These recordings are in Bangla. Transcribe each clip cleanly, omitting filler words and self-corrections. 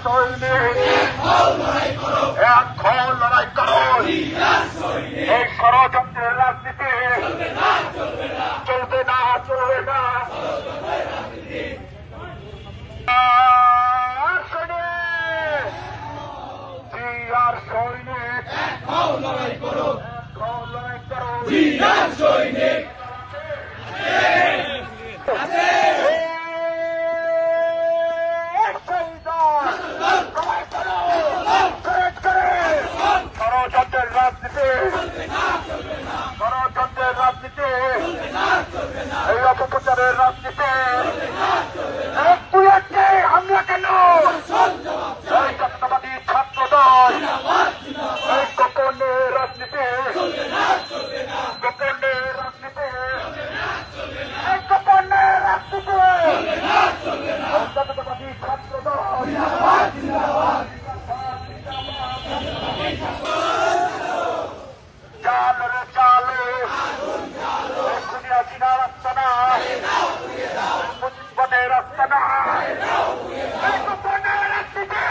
সৈনিক এখন লড়াই করো। এই ষড়যন্ত্রের রাজনীতি চলবে না, চলবে না। সৈনিক লড়াই করো, লড়াই করো। সৈনিক ষড়যন্ত্রের রাজনীতি, ষড়যন্ত্রের রাজনীতি, এই অপপ্রচারের রাজনীতি, বুলেটে হামলা কেন? এই জাতীয়তাবাদী ছাত্র দল এই গোপনের রাজনীতি, গোপনের রাজনীতি, এই গোপনের রাজনীতি, জাতীয়তাবাদী ছাত্র দল চালে চালে খুনিয়া রাস্তা না, মুজিবদের রাস্তা না, এই গোপনের রাজনীতি,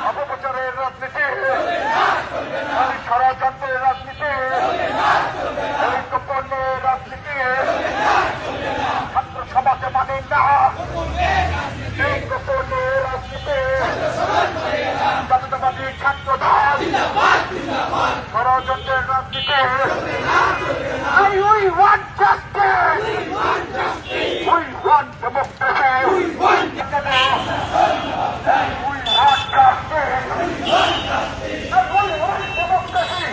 অপপ্রচারের রাজনীতি, ষড়যন্ত্রের রাজনীতি, এই গোপনের রাজনীতি ছাত্র সমাজে মানে না, এই গোপনের রাজনীতি জাতীয়তাবাদী ছাত্র দল ষড়যন্ত্রের রাজনীতি। We want justice. We want democracy. We want justice. We want democracy.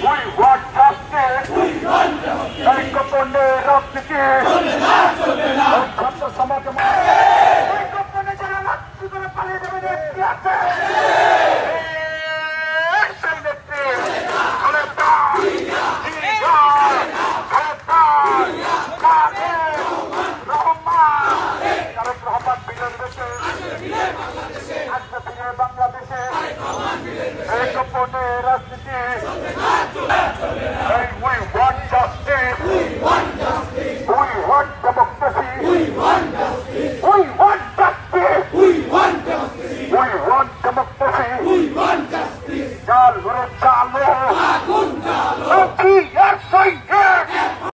We want justice. এই গোপনের রাজনীতি